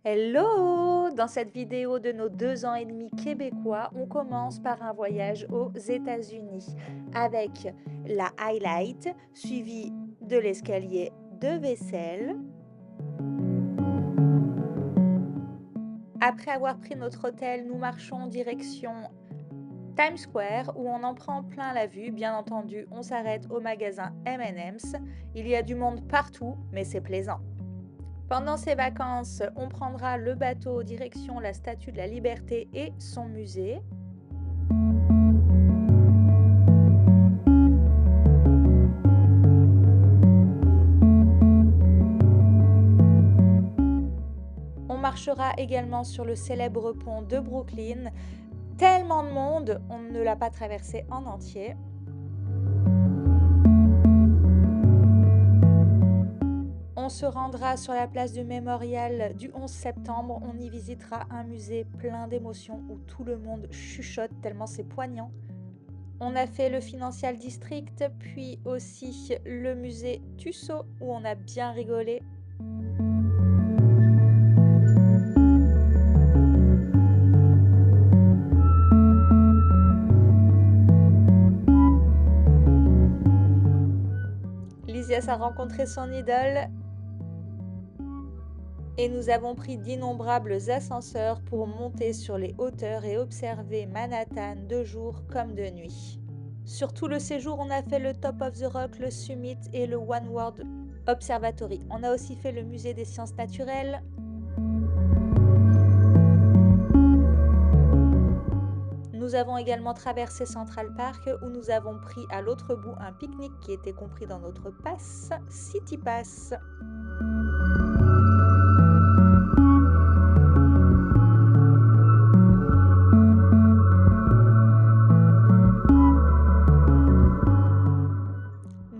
Hello! Dans cette vidéo de nos 2 ans et demi québécois, on commence par un voyage aux États-Unis avec la highlight suivie de l'escalier de vaisselle. Après avoir pris notre hôtel, nous marchons direction Times Square où on en prend plein la vue. Bien entendu, on s'arrête au magasin M&M's. Il y a du monde partout, mais c'est plaisant. Pendant ces vacances, on prendra le bateau direction la Statue de la Liberté et son musée. On marchera également sur le célèbre pont de Brooklyn. Tellement de monde, on ne l'a pas traversé en entier. On se rendra sur la place du Mémorial du 11 septembre. On y visitera un musée plein d'émotions où tout le monde chuchote tellement c'est poignant. On a fait le Financial District, puis aussi le musée Tussaud où on a bien rigolé. Lysias a rencontré son idole et nous avons pris d'innombrables ascenseurs pour monter sur les hauteurs et observer Manhattan de jour comme de nuit. Sur tout le séjour, on a fait le Top of the Rock, le Summit et le One World Observatory. On a aussi fait le musée des sciences naturelles. Nous avons également traversé Central Park où nous avons pris à l'autre bout un pique-nique qui était compris dans notre pass, City Pass.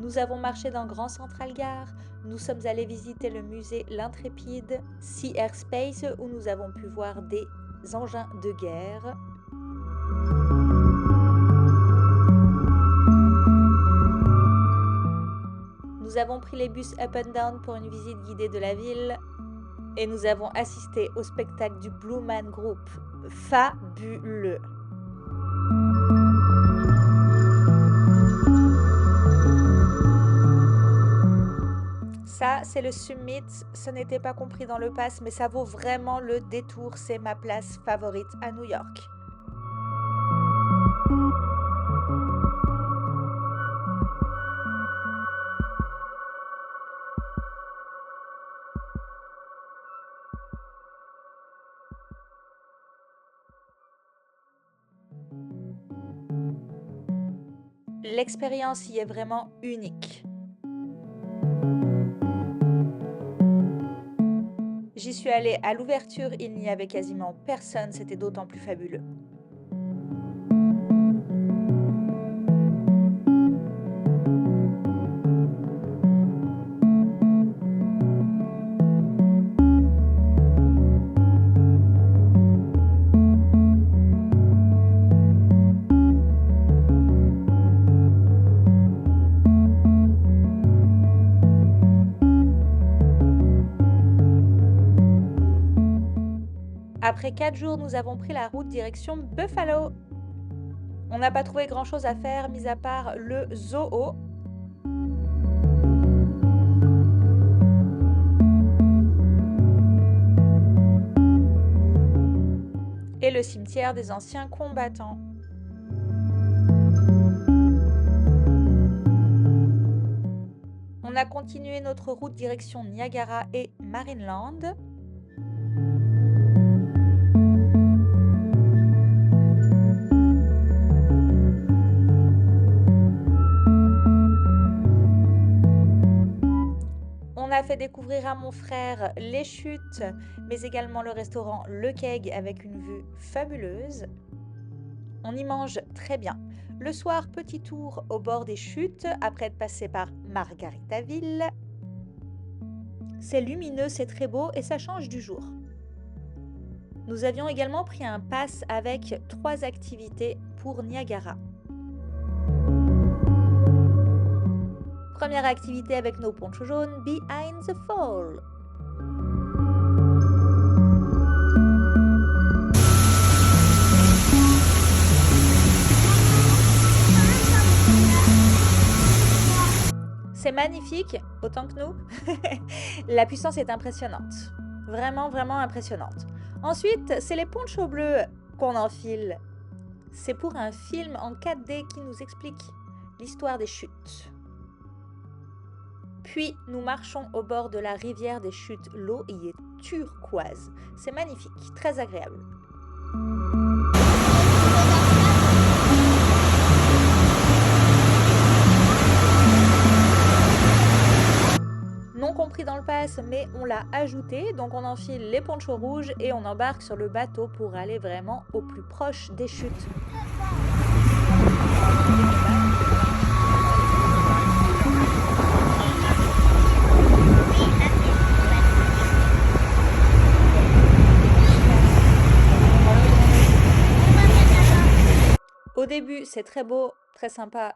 Nous avons marché dans Grand Central Gare, nous sommes allés visiter le musée L'Intrépide, Sea Air Space où nous avons pu voir des engins de guerre. Nous avons pris les bus up and down pour une visite guidée de la ville et nous avons assisté au spectacle du Blue Man Group. Fabuleux! Ça, c'est le Summit. Ce n'était pas compris dans le pass, mais ça vaut vraiment le détour. C'est ma place favorite à New York. L'expérience y est vraiment unique. J'y suis allée à l'ouverture, il n'y avait quasiment personne, c'était d'autant plus fabuleux. Après 4 jours, nous avons pris la route direction Buffalo. On n'a pas trouvé grand-chose à faire, mis à part le zoo. Et le cimetière des anciens combattants. On a continué notre route direction Niagara et Marineland. On a fait découvrir à mon frère les chutes, mais également le restaurant Le Keg avec une vue fabuleuse. On y mange très bien. Le soir, petit tour au bord des chutes après être passé par Margaritaville. C'est lumineux, c'est très beau et ça change du jour. Nous avions également pris un pass avec 3 activités pour Niagara. Première activité avec nos ponchos jaunes, Behind the Fall. C'est magnifique, autant que nous. La puissance est impressionnante. Vraiment, vraiment impressionnante. Ensuite, c'est les ponchos bleus qu'on enfile. C'est pour un film en 4D qui nous explique l'histoire des chutes. Puis, nous marchons au bord de la rivière des chutes. L'eau y est turquoise. C'est magnifique, très agréable. Non compris dans le pass, mais on l'a ajouté. Donc, on enfile les ponchos rouges et on embarque sur le bateau pour aller vraiment au plus proche des chutes. Au début, c'est très beau, très sympa.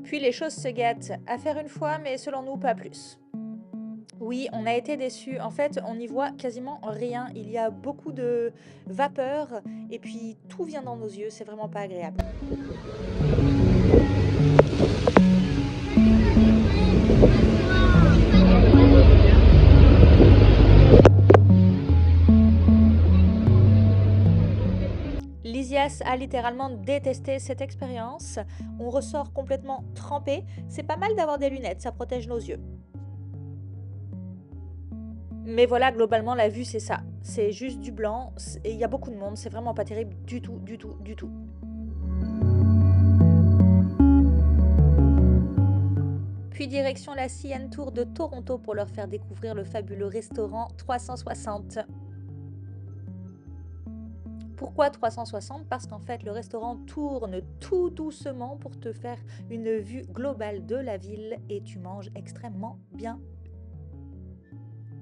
Puis les choses se gâtent. À faire une fois, mais selon nous, pas plus. Oui, on a été déçus. En fait, on n'y voit quasiment rien. Il y a beaucoup de vapeur et puis tout vient dans nos yeux. C'est vraiment pas agréable. Lysias a littéralement détesté cette expérience. On ressort complètement trempé. C'est pas mal d'avoir des lunettes, ça protège nos yeux. Mais voilà, globalement, la vue, c'est ça. C'est juste du blanc et il y a beaucoup de monde. C'est vraiment pas terrible du tout, du tout, du tout. Puis direction la CN Tour de Toronto pour leur faire découvrir le fabuleux restaurant 360. Pourquoi 360? Parce qu'en fait, le restaurant tourne tout doucement pour te faire une vue globale de la ville et tu manges extrêmement bien.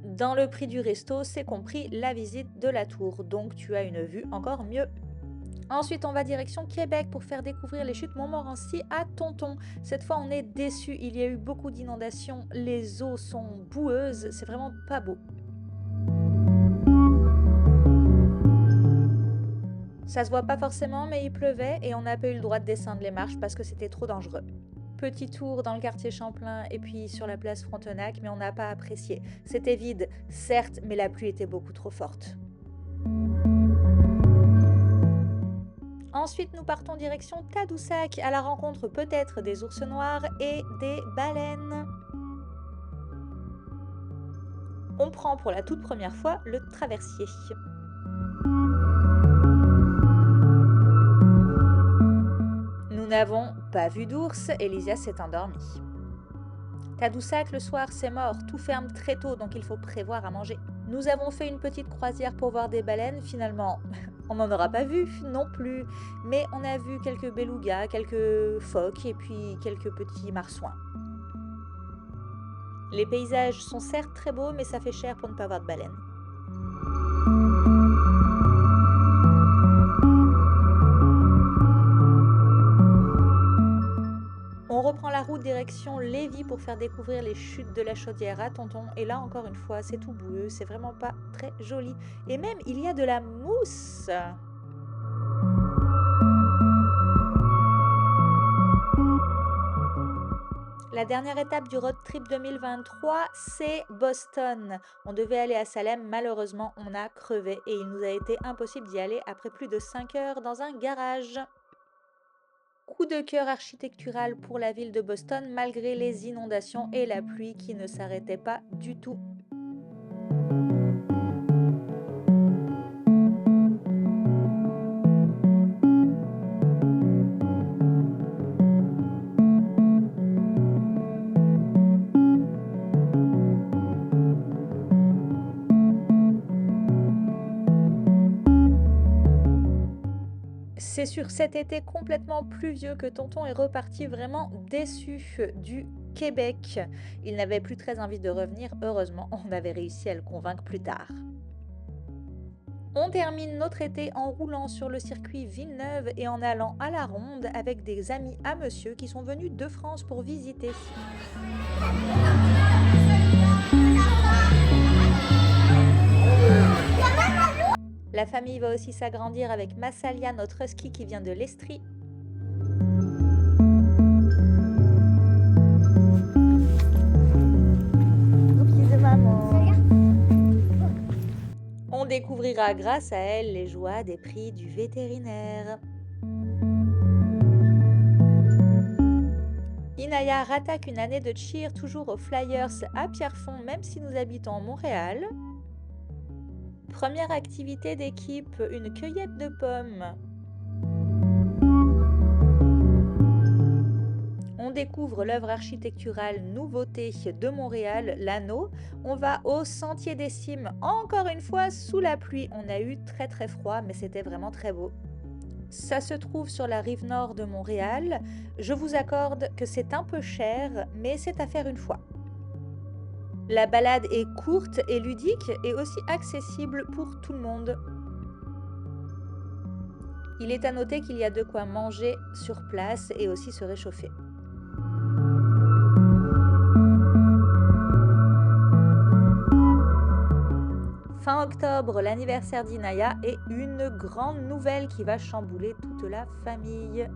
Dans le prix du resto, c'est compris la visite de la tour, donc tu as une vue encore mieux. Ensuite, on va direction Québec pour faire découvrir les chutes Montmorency à Tonton. Cette fois, on est déçus. Il y a eu beaucoup d'inondations, les eaux sont boueuses, c'est vraiment pas beau. Ça se voit pas forcément, mais il pleuvait et on n'a pas eu le droit de descendre les marches parce que c'était trop dangereux. Petit tour dans le quartier Champlain et puis sur la place Frontenac, mais on n'a pas apprécié. C'était vide, certes, mais la pluie était beaucoup trop forte. Ensuite, nous partons direction Tadoussac à la rencontre peut-être des ours noirs et des baleines. On prend pour la toute première fois le traversier. Nous n'avons pas vu d'ours et Lysias s'est endormi. Tadoussac, le soir, c'est mort. Tout ferme très tôt, donc il faut prévoir à manger. Nous avons fait une petite croisière pour voir des baleines. Finalement, on n'en aura pas vu non plus. Mais on a vu quelques belugas, quelques phoques et puis quelques petits marsouins. Les paysages sont certes très beaux, mais ça fait cher pour ne pas voir de baleines. On reprend la route direction Lévis pour faire découvrir les chutes de la Chaudière à Tonton. Et là, encore une fois, c'est tout boueux, c'est vraiment pas très joli. Et même, il y a de la mousse. La dernière étape du road trip 2023, c'est Boston. On devait aller à Salem, malheureusement, on a crevé et il nous a été impossible d'y aller après plus de 5 heures dans un garage. Coup de cœur architectural pour la ville de Boston malgré les inondations et la pluie qui ne s'arrêtait pas du tout. C'est sur cet été complètement pluvieux que Tonton est reparti vraiment déçu du Québec. Il n'avait plus très envie de revenir, heureusement, on avait réussi à le convaincre plus tard. On termine notre été en roulant sur le circuit Villeneuve et en allant à la ronde avec des amis à monsieur qui sont venus de France pour visiter. La La famille va aussi s'agrandir avec Massalia, notre husky qui vient de l'Estrie. Copie de maman. On découvrira grâce à elle les joies des prix du vétérinaire. Inaya rattaque une année de cheer toujours aux Flyers à Pierrefonds, même si nous habitons à Montréal. Première activité d'équipe, une cueillette de pommes. On découvre l'œuvre architecturale Nouveauté de Montréal, l'Anneau. On va au Sentier des Cimes, encore une fois sous la pluie. On a eu très froid, mais c'était vraiment très beau. Ça se trouve sur la rive nord de Montréal. Je vous accorde que c'est un peu cher, mais c'est à faire une fois. La balade est courte et ludique et aussi accessible pour tout le monde. Il est à noter qu'il y a de quoi manger sur place et aussi se réchauffer. Fin octobre, l'anniversaire d'Inaya et une grande nouvelle qui va chambouler toute la famille.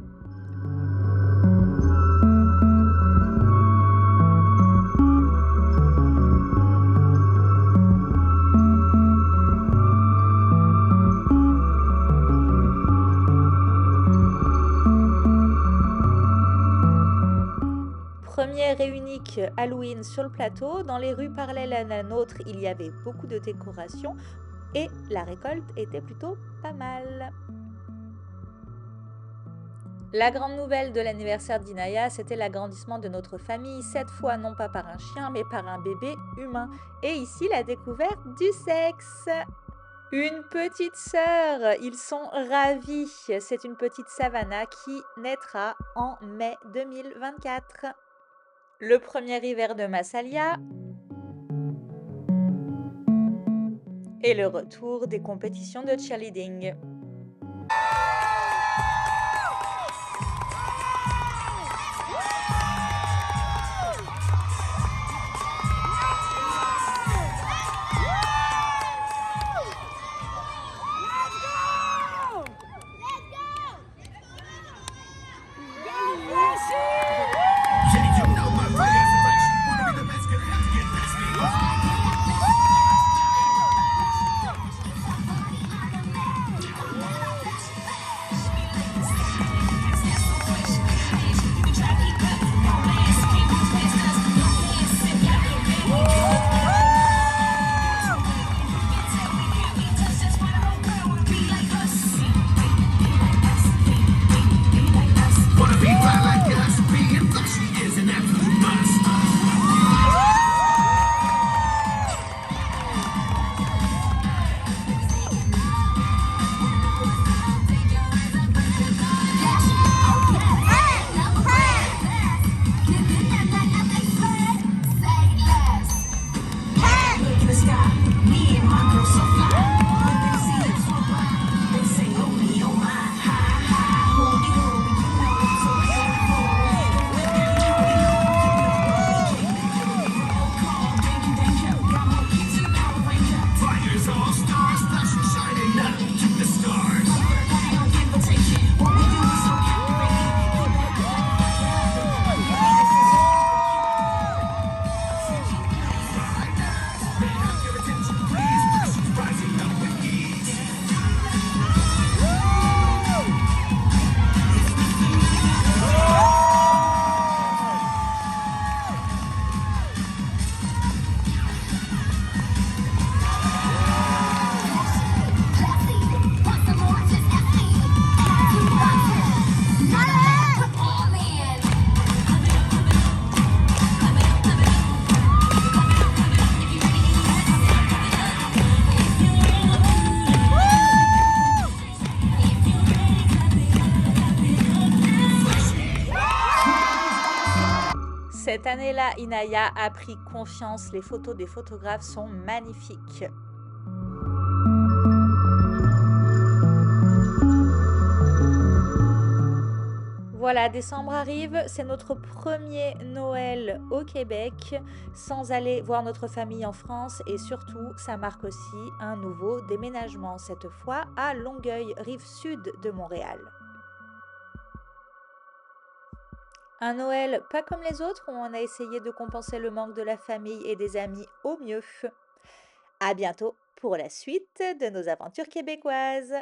Première et unique Halloween sur le plateau. Dans les rues parallèles à la nôtre, il y avait beaucoup de décorations et la récolte était plutôt pas mal. La grande nouvelle de l'anniversaire d'Inaya, c'était l'agrandissement de notre famille, cette fois non pas par un chien, mais par un bébé humain. Et ici, la découverte du sexe. Une petite sœur, ils sont ravis. C'est une petite Savannah qui naîtra en mai 2024. Le premier hiver de Massalia et le retour des compétitions de cheerleading. Cette année-là, Inaya a pris confiance. Les photos des photographes sont magnifiques. Voilà, décembre arrive, c'est notre premier Noël au Québec, sans aller voir notre famille en France et surtout, ça marque aussi un nouveau déménagement, cette fois à Longueuil, rive sud de Montréal. Un Noël pas comme les autres où on a essayé de compenser le manque de la famille et des amis au mieux. À bientôt pour la suite de nos aventures québécoises.